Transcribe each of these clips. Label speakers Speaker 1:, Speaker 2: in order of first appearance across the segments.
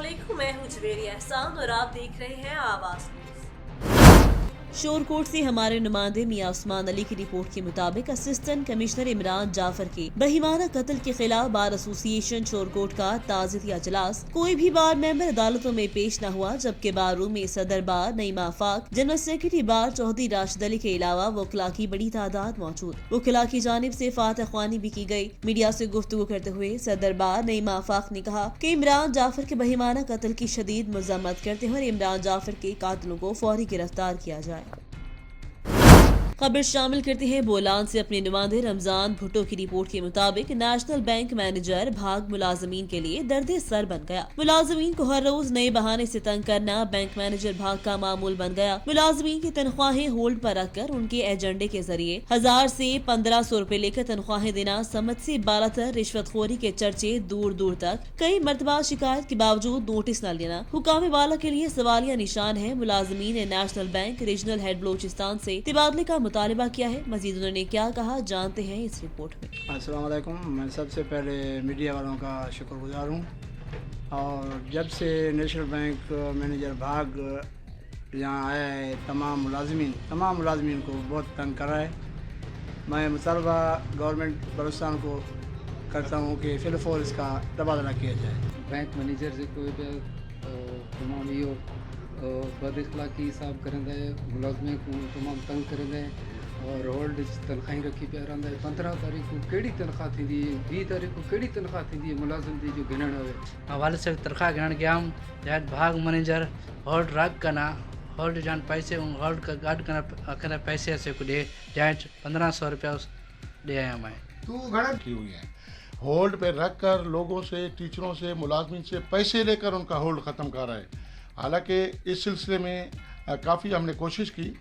Speaker 1: अस्सलामुअलैकुम, मैं हूँ जवेरी एहसान और आप देख रहे हैं आवाज न्यूज। शोरकोट से हमारे नुमाइंदे मियां उस्मान अली की रिपोर्ट के मुताबिक असिस्टेंट कमिश्नर इमरान जाफर के बहिमाना कत्ल के खिलाफ बार एसोसिएशन शोरकोट का ताज़ियती अजलास। कोई भी बार मेंबर अदालतों में पेश न हुआ, जबकि बार रूम में सदर बार नईमा आफाक, जनरल सेक्रेटरी बार चौधरी राशिद अली के अलावा वकला की बड़ी तादाद मौजूद। वकला की जानिब से फातह ख्वानी भी की गई। मीडिया से गुफ्तगू करते हुए सदर बार नईमा आफाक ने कहा कि इमरान जाफर के बहिमाना कत्ल की शदीद मजम्मत करते हुए इमरान जाफर के कातिलों को फौरी गिरफ्तार किया जाए। खबर शामिल करते हैं बोलान से अपने नुमाइंदे रमजान भुट्टो की रिपोर्ट के मुताबिक नेशनल बैंक मैनेजर भाग मुलाजमीन के लिए दर्द सर बन गया। मुलाजमीन को हर रोज नए बहाने से तंग करना बैंक मैनेजर भाग का मामूल बन गया। मुलाजमीन की तनख्वाहें होल्ड पर रखकर उनके एजेंडे के जरिए 1000 से 1500 रुपए लेकर तनख्वाहें देना, समझ से बालातर रिश्वतखोरी के चर्चे दूर दूर तक। कई मरतबा शिकायत के बावजूद नोटिस न लेना हुकाम वाला के लिए सवालिया निशान है। मुलाजमीन ने national bank regional head Balochistan से तबादले का मुतालबा किया है। मजीद उन्होंने क्या कहा, जानते हैं इस रिपोर्ट में।
Speaker 2: अस्सलाम वालेकुम। मैं सबसे पहले मीडिया वालों का शुक्रगुजार हूँ। और जब से नेशनल बैंक मैनेजर भाग यहाँ आया है, तमाम मुलाजमीन को बहुत तंग कर रहा है। मैं मुतालबा गवर्नमेंट बलूचिस्तान को करता हूँ कि फिलफौर इसका तबादला किया जाए।
Speaker 3: बैंक मैनेजर से कोई भी तमाम इहो बद इखलाकी हिसाब करंदा है, मुलाजमें को तमाम तंग करंदा है और होल्ड तनख्वाही रखी पिया रहंदा है। 15 तारीख़ को कहिड़ी तनख्वाह थींदी, 20 तारीख़ को कहिड़ी तनख्वाह थींदी, मुलाजिम जी जो गिणण हुए
Speaker 4: हवाले से तनख्वाह गिणण गया हूँ। जहाँ भाग मैनेजर होल्ड रख करना, होल्ड जान पैसे होल्ड का गार्ड करना अखना पैसे ऐसे को दे, जहाँ 1500 रुपया दे आया मैं।
Speaker 5: तू गणना की हुई है, होल्ड पे रख कर लोगों से, टीचरों से, मुलाजमिन से पैसे लेकर उनका होल्ड ख़त्म कर रहा है। हालांकि इस सिलसिले में काफ़ी हमने कोशिश की।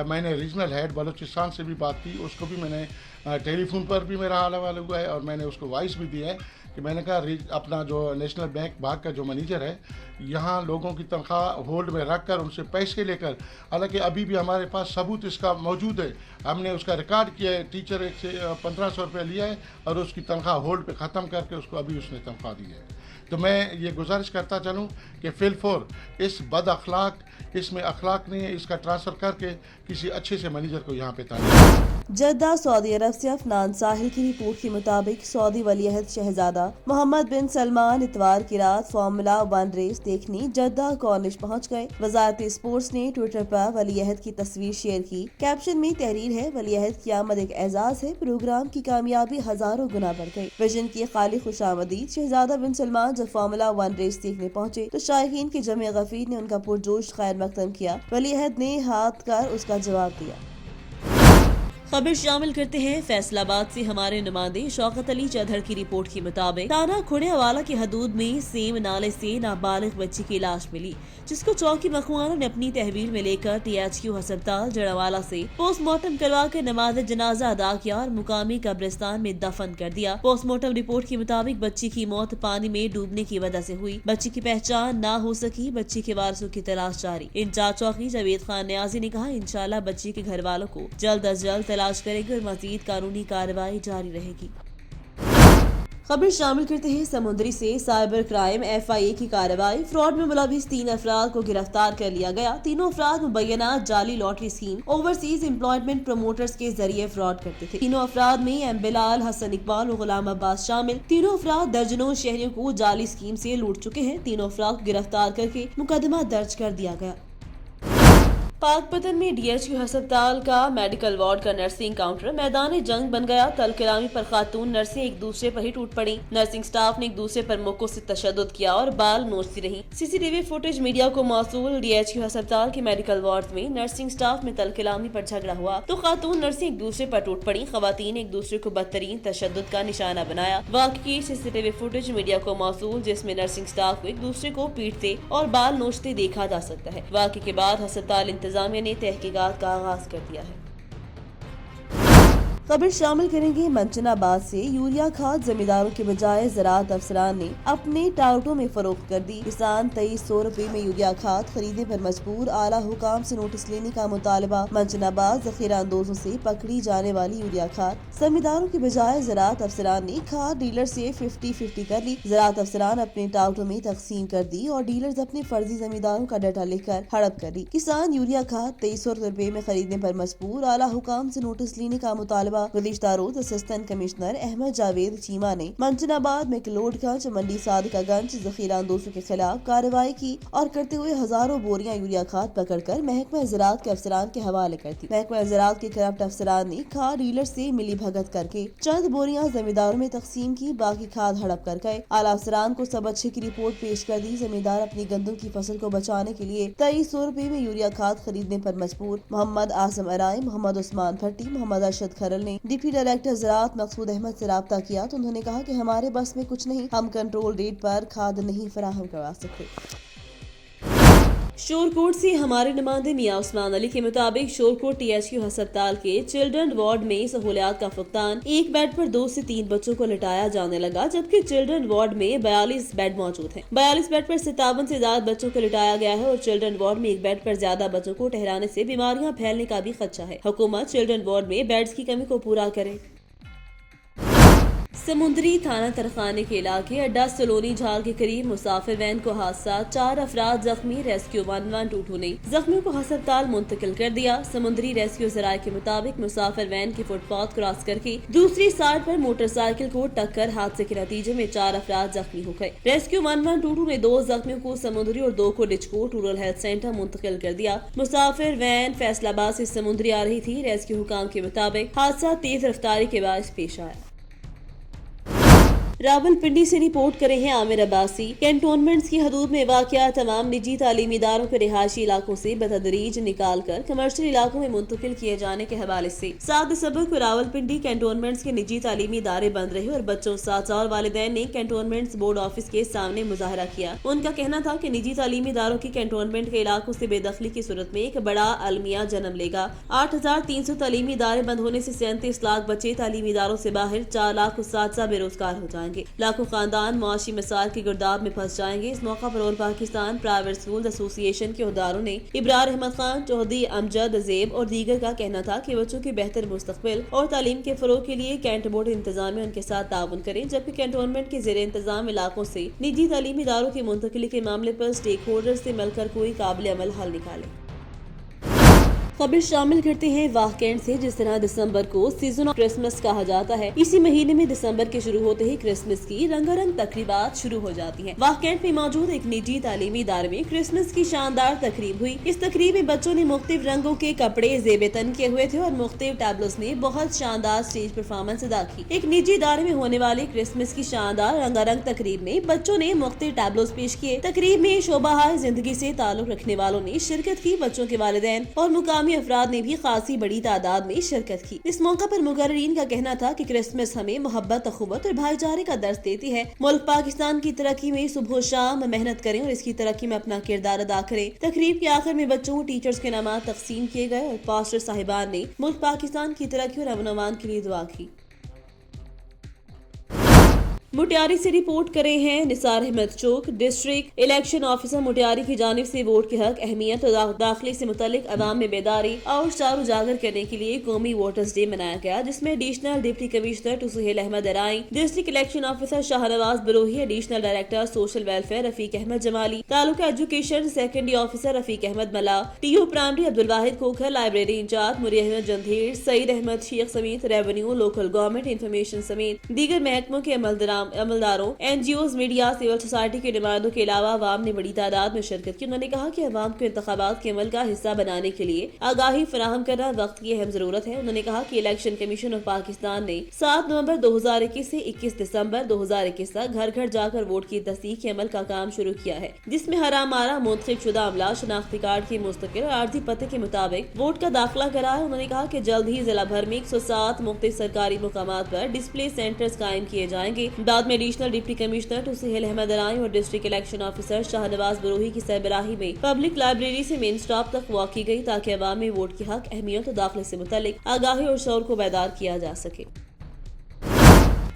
Speaker 5: मैंने रीजनल हेड बलूचिस्तान से भी बात की, उसको भी मैंने टेलीफोन पर भी मेरा हाल हवाला हुआ है और मैंने उसको वॉइस भी दी है कि मैंने कहा अपना जो नेशनल बैंक भाग का जो मैनेजर है, यहाँ लोगों की तनख्वाह होल्ड में रख कर उनसे पैसे लेकर, हालांकि अभी भी हमारे पास सबूत इसका मौजूद है, हमने उसका रिकॉर्ड किया है। टीचर एक से 1500 रुपये लिया है और उसकी तनख्वाह होल्ड पे ख़त्म करके उसको अभी उसने तनख्वाह दी है। तो मैं ये गुजारिश करता चलूँ कि फिलफौर इस बद अखलाक, इसमें अखलाक नहीं है, इसका ट्रांसफ़र करके किसी अच्छे से मैनेजर को यहाँ पे तारीफ।
Speaker 1: जद्दा सऊदी अरब से अफनान साहिल की रिपोर्ट के मुताबिक सऊदी वलीअहद शहजादा मोहम्मद बिन सलमान इतवार की रात फार्मूला 1 रेस देखने जद्दा कॉर्निश पहुंच गए। वजारत स्पोर्ट्स ने ट्विटर पर वलीअहद की तस्वीर शेयर की। कैप्शन में तहरीर है, वलीअहद की आमद एक एजाज है, प्रोग्राम की कामयाबी हजारों गुना बढ़ गई। विजन की खाली खुशामदीद। शहजादा बिन सलमान जब फार्मूला 1 रेस देखने पहुंचे तो शायकीन की जमे गफीर ने उनका पुरजोश खैर मकदम किया। वलीअहद ने हाथ कर उसका जवाब दिया। खबर शामिल करते हैं फैसलाबाद से हमारे नुमाइंदे शौकत अली चौधरी की रिपोर्ट के मुताबिक थाना खुड़ेवाला की हदूद में सेम नाले से नाबालिग बच्ची की लाश मिली, जिसको चौकी मखवानों ने अपनी तहवील में लेकर THQ अस्पताल जड़ावाला से पोस्टमार्टम करवा कर नमाज जनाजा अदा किया और मुकामी कब्रिस्तान में दफन कर दिया। पोस्टमार्टम रिपोर्ट के मुताबिक बच्ची की मौत पानी में डूबने की वजह से हुई। बच्ची की पहचान न हो सकी। बच्ची के वारसों की तलाश जारी। इंचार्ज चौकी जावेद खान न्याजी ने कहा, इंशाल्लाह बच्ची के घर वालों को जल्द अज जल्द तलाश करेंगे और मजीद कानूनी कार्रवाई जारी रहेगी। खबर शामिल करते हैं समुद्री से साइबर क्राइम FIA की कार्रवाई। फ्रॉड में मुलविस 3 अफराद को गिरफ्तार कर लिया गया। तीनों अफराद मुबैना जाली lottery scheme, overseas employment promoters के जरिए फ्रॉड करते थे। तीनों अफराद में एम बिलाल, हसन इकबाल और गुलाम अब्बास शामिल। तीनों अफराद दर्जनों शहरियों को जाली स्कीम से लूट चुके हैं। तीनों अफराद को गिरफ्तार करके मुकदमा दर्ज कर दिया गया। पाकपतन में DHQ अस्पताल का मेडिकल वार्ड का नर्सिंग काउंटर मैदान जंग बन गया। तलकलामी पर खातून नर्सें एक दूसरे पर ही टूट पड़ी। नर्सिंग स्टाफ ने एक दूसरे पर मौकों से तशद्दुद किया और बाल नोचती रही। CCTV फुटेज मीडिया को मौसूल। DHQ अस्पताल के मेडिकल वार्ड में नर्सिंग स्टाफ में तलकलामी पर झगड़ा हुआ तो खातून नर्सें एक दूसरे पर टूट पड़ी। खवातीन एक दूसरे को बदतरीन तशद्दुद का निशाना बनाया। वाक़ई की CCTV फुटेज मीडिया को मौसूल, जिसमें नर्सिंग स्टाफ को एक दूसरे को पीटते और बाल नोचते देखा जा सकता है। वाक़ई के बाद अस्पताल इंतजामिया ने तहकीकात का आगाज कर दिया है। खबर शामिल करेंगे मंचनाबाद से यूरिया खाद जमींदारों के बजाय ज़राअत अफसरान ने अपने टाउटों में फरोख्त कर दी। किसान 2300 रुपए में यूरिया खाद खरीदने पर मजबूर, आला हुकाम से नोटिस लेने का मुतालबा। मंचनाबाद जखीरा अंदोजों से पकड़ी जाने वाली यूरिया खाद जमींदारों के बजाय ज़राअत अफसरान ने खाद डीलर से 50-50 कर ली। ज़राअत अफसरान अपने टाउटों में तकसीम कर दी और डीलर्स अपने फर्जी जमींदारों का डाटा लेकर हड़प कर ली। किसान यूरिया खाद 2300 रुपए में खरीदने पर मजबूर, आला हुकाम से नोटिस लेने का मुतालबा। गुज़िश्ता रोज असिस्टेंट कमिश्नर अहमद जावेद चीमा ने मंचनाबाद, मैकलोडगंज, मंडी सादिकागंज जखीरा अंदोजों के खिलाफ कार्रवाई की और करते हुए हजारों बोरियां यूरिया खाद पकड़कर महकमा ज़राअत के अफसरान के हवाले कर दी। महकमा ज़राअत के करप्ट अफसरान ने खाद डीलर से मिली भगत करके चंद बोरियां जमींदारों में तकसीम की, बाकी खाद हड़प कर गए। आला अफसरान को सब अच्छे की रिपोर्ट पेश कर दी। जमींदार अपनी गंदम की फसल को बचाने के लिए 2300 रुपए में यूरिया खाद खरीदने पर मजबूर। मोहम्मद आजम अराई, मोहम्मद उस्मान भट्टी, मोहम्मद अरशद खरल ने डिप्टी डायरेक्टर ज़राअत मकसूद अहमद से राब्ता किया तो उन्होंने कहा कि हमारे बस में कुछ नहीं, हम कंट्रोल रेट पर खाद नहीं फराहम करवा सकते। शोरकोट से हमारे नुमाइंदे मियां उस्मान अली के मुताबिक शोरकोट THQ अस्पताल के चिल्ड्रन वार्ड में सहूलियात का फुकदान, एक बेड पर 2 से 3 बच्चों को लिटाया जाने लगा, जबकि चिल्ड्रन वार्ड में 42 बेड मौजूद हैं। 42 बेड पर 57 से ज्यादा बच्चों को लिटाया गया है और चिल्ड्रन वार्ड में एक बेड पर ज्यादा बच्चों को ठहराने से बीमारियां फैलने का भी खदशा है। हुकूमत चिल्ड्रन वार्ड में बेड्स की कमी को पूरा करे। समुद्री थाना तरखाने के इलाके अड्डा सलोनी झाल के करीब मुसाफिर वैन को हादसा, 4 अफराद जख्मी। रेस्क्यू 112 ने जख्मियों को अस्पताल मुंतकिल कर दिया। समुद्री रेस्क्यू जराये के मुताबिक मुसाफिर वैन की फुटपाथ क्रॉस करके दूसरी साइड पर मोटरसाइकिल को टक्कर, हादसे के नतीजे में 4 अफराद जख्मी हो गए। रेस्क्यू 112 ने 2 जख्मियों को समुद्री और 2 को डिचकोट रूरल हेल्थ सेंटर मुंतकिल कर दिया। मुसाफिर वैन फैसलाबाद से समुद्री आ रही थी। रेस्क्यू हुकाम के मुताबिक हादसा तेज रफ्तारी के बायस पेश आया। रावलपिंडी से रिपोर्ट करे हैं आमिर अब्बासी। कैंटोनमेंट्स की हदूद में वाक़या तमाम निजी तालीमी इदारों को रिहायशी इलाकों से बतदरीज निकाल कर कमर्शियल इलाकों में मुंतकिल किए जाने के हवाले से 7 दिसंबर को रावलपिंडी कैंटोनमेंट्स के निजी तालीमी इदारे बंद रहे और बच्चों, साथ और वालिदैन ने कैंटोनमेंट्स बोर्ड ऑफिस के सामने मुजाहरा किया। उनका कहना था कि निजी तालीमी इदारों की कैंटोनमेंट के इलाकों से बेदखली की सूरत में एक बड़ा अलमिया जन्म लेगा। 8300 तालीमी इदारे बंद होने से 37 लाख बच्चे तालीमी इदारों से बाहर, 4 लाख उस्ताद बेरोजगार हो जाएंगे। लाखों खानदान मुआशी मसाइल की गिरदाब में फंस जाएंगे। इस मौका पर all Pakistan private school association के उहदेदारों ने इब्रार अहमद खान, चौधरी अमजद ज़ेब और दीगर का कहना था कि बच्चों के बेहतर मुस्तकबिल और तालीम के फरोग के लिए कैंट बोर्ड इंतजामिया उनके साथ ताउन करें, जबकि कैंटोनमेंट के ज़ेर इंतजाम इलाकों से निजी तालीमी इदारों की मुंतकिली के मामले पर स्टेक होल्डर से मिलकर कोई काबिल अमल हल निकाले। खबर शामिल करते हैं वाहकेंड से। जिस तरह दिसंबर को सीजन ऑफ क्रिसमस कहा जाता है, इसी महीने में दिसंबर के शुरू होते ही क्रिसमस की रंगारंग तकरीबात शुरू हो जाती हैं। वाहकेंड में मौजूद एक निजी तालीमी इदारे में क्रिसमस की शानदार तकरीब हुई। इस तकरीब में बच्चों ने मुख्तलिफ रंगों के कपड़े ज़ेब-ए-तन किए हुए थे और मुख्तलिफ टैबलोस ने बहुत शानदार स्टेज परफॉर्मेंस अदा की। एक निजी इदारे में होने वाली क्रिसमस की शानदार रंगारंग तकरीब में बच्चों ने मुख्तलिफ टैबलोस पेश किए। तकरीब में शोबाहार जिंदगी से ताल्लुक रखने वालों ने शिरकत की। बच्चों के वालिदैन और मुकामी अफराद ने भी खासी बड़ी तादाद में शिरकत की। इस मौका पर मुकर्रीन का कहना था कि क्रिसमस हमें मोहब्बत, अखुवत और भाईचारे का दर्स देती है। मुल्क पाकिस्तान की तरक्की में सुबह शाम मेहनत करें और इसकी तरक्की में अपना किरदार अदा करें। तकरीब के आखिर में बच्चों, टीचर्स के नाम तकसीम किए गए और पास्टर साहिबान ने मुल्क पाकिस्तान की तरक्की और अमन के लिए दुआ की। मुटियारी से रिपोर्ट करे हैं निसार अहमद चौक। डिस्ट्रिक्ट इलेक्शन ऑफिसर मुटियारी की जानिब से वोट के हक, अहमियत और दाखिले से मुतालिक अवाम में बेदारी और शआर उजागर करने के लिए कौमी वोटर्स डे मनाया गया, जिसमें additional deputy commissioner two Suhail Ahmed Arai, district election officer Shahnawaz Brohi, additional director social welfare Rafiq Ahmed Jamali, taluka education secondary officer Rafiq Ahmed Mala, TO primary Abdul Wahid Khokhar, library incharge Muri Ahmed Jandhir, Saeed Ahmed Shaikh समेत रेवेन्यू, लोकल गवर्नमेंट इंफॉर्मेशन समेत दीगर महकमों के अमलदारों, NGOs, मीडिया, सिविल सोसाइटी के नुमाइंदों के अलावा अवाम ने बड़ी तादाद में शिरकत की। उन्होंने कहा कि अवाम को इंतखाबात के अमल का हिस्सा बनाने के लिए आगाही फराहम करना वक्त की अहम जरूरत है। उन्होंने कहा कि इलेक्शन कमीशन ऑफ पाकिस्तान ने 7 नवंबर 2021 से 21 दिसंबर 2021 तक घर घर जाकर वोट की तस्दीक के अमल का काम शुरू किया है, जिसमें हराम मारा मुंतखब शुदा अमला शनाख्ती कार्ड की मुस्तकिल और आर्थिक पते के मुताबिक वोट का दाखिला कराया। उन्होंने कहा कि जल्द ही जिला भर में 107 मुख्तलिफ सरकारी मुकामात पर डिस्प्ले सेंटर्स कायम किए जाएंगे। हाफिजाबाद में एडिशनल डिप्टी कमिश्नर टुसीहिल अहमद अनाई और district election officer Shahnawaz Barohi की सरबराही में पब्लिक लाइब्रेरी से मेन स्टॉप तक वॉक की गई ताकि अवाम में वोट के हक, अहमियत और दाखिले से मुतालिक आगाही और शौर को बेदार किया जा सके।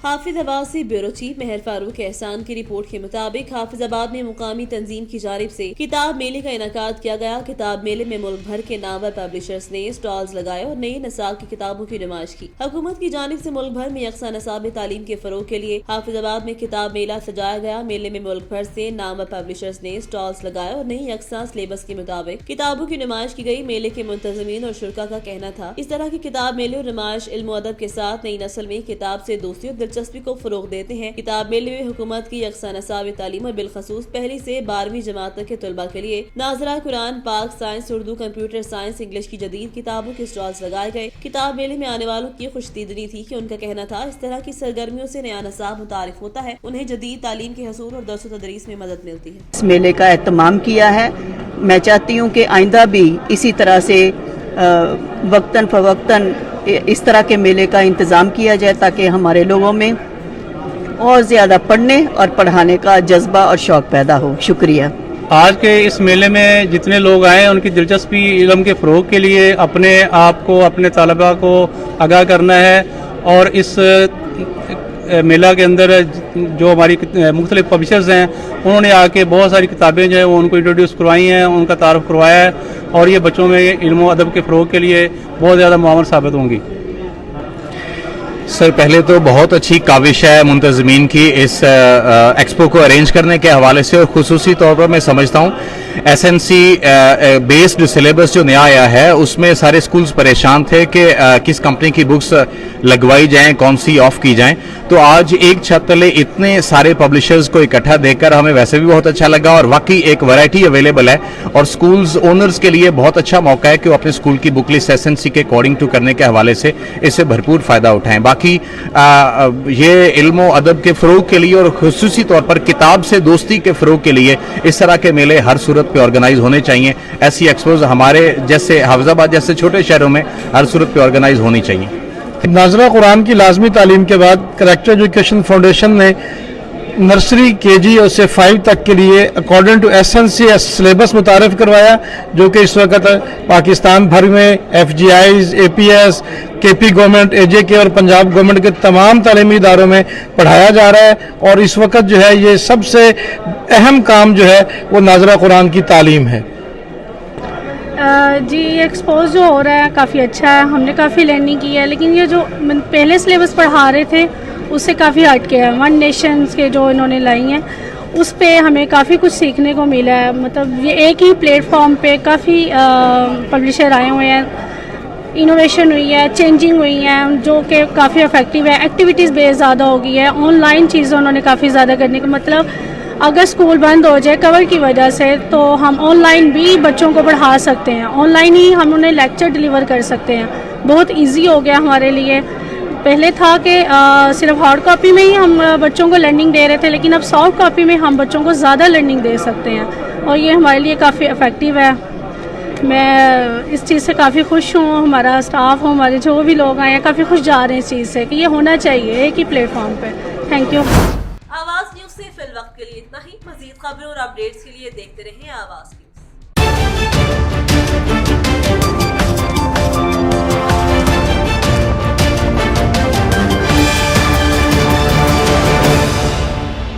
Speaker 1: हाफिजाबाद से ब्यूरो चीफ महर फारूक एहसान की रिपोर्ट के मुताबिक हाफिजाबाद में मुकामी तंजीम की जानिब से किताब मेले का इनेकाद किया गया। किताब मेले में मुल्क भर के नामवर पब्लिशर्स ने स्टॉल्स लगाए और नई नसाब की किताबों की नुमाइश की। हुकूमत की जानिब से मुल्क भर में यकसा नसाब तालीम के फरोग के लिए हाफिजाबाद में किताब मेला सजाया गया। मेले में मुल्क भर से नामवर पब्लिशर्स ने स्टॉल्स लगाए और नई यकसा सिलेबस के मुताबिक किताबों की नुमाइश की गई। मेले के मुंतजमीन और शुरका का कहना था इस तरह की किताब मेले और नुमाइश इल्म अदब के साथ नई नस्ल में किताब से दोस्ती और दिलचस्पी को फरोग देते हैं। किताब मेले में हुकूमत की यकसा नसाब तालीम और बिलखसूस पहली से 12वीं जमात तक के तलबा के लिए नाजरा कुरान पाक, science, Urdu, computer science, English की जदीद किताबों के स्टॉल्स लगाए गए। किताब मेले में आने वालों की खुशतीदनी थी कि उनका कहना था इस तरह की सरगर्मियों से नया नसाब मुतारिफ होता है, उन्हें जदीद तालीम के हसूल और दर्स व तदरीस में मदद मिलती है।
Speaker 6: इस मेले का एहतमाम किया है। मैं चाहती हूँ कि आइंदा भी इसी तरह से वक्तन फवक्तन इस तरह के मेले का इंतज़ाम किया जाए ताकि हमारे लोगों में और ज़्यादा पढ़ने और पढ़ाने का जज्बा और शौक़ पैदा हो। शुक्रिया।
Speaker 7: आज के इस मेले में जितने लोग आए उनकी दिलचस्पी इल्म के फ़रोग के लिए अपने आप को, अपने तलबा को आगाह करना है और इस मेला के अंदर जो हमारी मुख्तलिफ पब्लिशर्स हैं उन्होंने आके बहुत सारी किताबें जो है वो उनको इंट्रोड्यूस करवाई हैं, उनका तारुफ करवाया है और ये बच्चों में इल्म अदब के फ़रोग के लिए बहुत ज़्यादा मुआवन साबित होंगी।
Speaker 8: सर, पहले तो बहुत अच्छी काविश है मुंतज़मीन की इस एक्सपो को अरेंज करने के हवाले से और ख़ुसूसी तौर पर मैं समझता हूँ SNC बेस्ड सिलेबस जो नया आया है उसमें सारे स्कूल्स परेशान थे कि किस कंपनी की बुक्स लगवाई जाएं, कौन सी ऑफ की जाएं। तो आज एक छत तले इतने सारे पब्लिशर्स को इकट्ठा देखकर हमें वैसे भी बहुत अच्छा लगा और वाकई एक वैरायटी अवेलेबल है और स्कूल्स ओनर्स के लिए बहुत अच्छा मौका है कि वो अपने स्कूल की बुक लिस्ट SNC के अकॉर्डिंग टू करने के हवाले से इससे भरपूर फ़ायदा उठाएं। बाकी ये इल्म अदब के फ़रोग के लिए और ख़ुसूसी तौर पर किताब से दोस्ती के फ़रोग के लिए इस तरह के मेले हर सूरत पे ऑर्गेनाइज होने चाहिए। ऐसी एक्सपोज हमारे जैसे हाफिजाबाद जैसे छोटे शहरों में हर सूरत पे ऑर्गेनाइज होनी चाहिए।
Speaker 9: नाजरा कुरान की लाजमी तालीम के बाद करेक्टर एजुकेशन फाउंडेशन ने नर्सरी KG और से 5 तक के लिए अकॉर्डिंग टू SNC सिलेबस मुतारफ़ करवाया जो कि इस वक्त पाकिस्तान भर में FGIs, APS, KP government, AJK और पंजाब गवर्नमेंट के तमाम तालीमी इदारों में पढ़ाया जा रहा है और इस वक्त जो है ये सबसे अहम काम जो है वो नाजरा कुरान की तालीम है।
Speaker 10: जी, ये एक्सपोज जो हो रहा है काफ़ी अच्छा है, हमने काफ़ी लर्निंग की है, लेकिन ये जो पहले सिलेबस पढ़ा रहे थे उससे काफ़ी हट के है। वन नेशंस के जो इन्होंने लाई हैं उस पे हमें काफ़ी कुछ सीखने को मिला है। मतलब ये एक ही प्लेटफॉर्म पे काफ़ी पब्लिशर आए हुए हैं, इनोवेशन हुई है, चेंजिंग हुई है जो कि काफ़ी इफेक्टिव है। एक्टिविटीज़ बेस ज़्यादा हो गई है, ऑनलाइन चीज़ें उन्होंने काफ़ी ज़्यादा करने का मतलब अगर स्कूल बंद हो जाए कवर की वजह से तो हम ऑनलाइन भी बच्चों को पढ़ा सकते हैं, ऑनलाइन ही हम उन्हें लेक्चर डिलीवर कर सकते हैं। बहुत इजी हो गया हमारे लिए। पहले था कि सिर्फ हार्ड कॉपी में ही हम बच्चों को लर्निंग दे रहे थे, लेकिन अब सॉफ्ट कॉपी में हम बच्चों को ज़्यादा लर्निंग दे सकते हैं और ये हमारे लिए काफ़ी इफ़ेक्टिव है। मैं इस चीज़ से काफ़ी खुश हूँ, हमारा स्टाफ हो, हमारे जो भी लोग आए हैं काफ़ी खुश जा रहे हैं इस चीज़ से कि ये होना चाहिए एक ही प्लेटफॉर्म पे। Thank you.
Speaker 1: आवाज़ न्यूज़ से फिल वक्त के लिए इतना ही। मज़ीद खबरों और अपडेट्स के लिए देखते रहें आवाज़।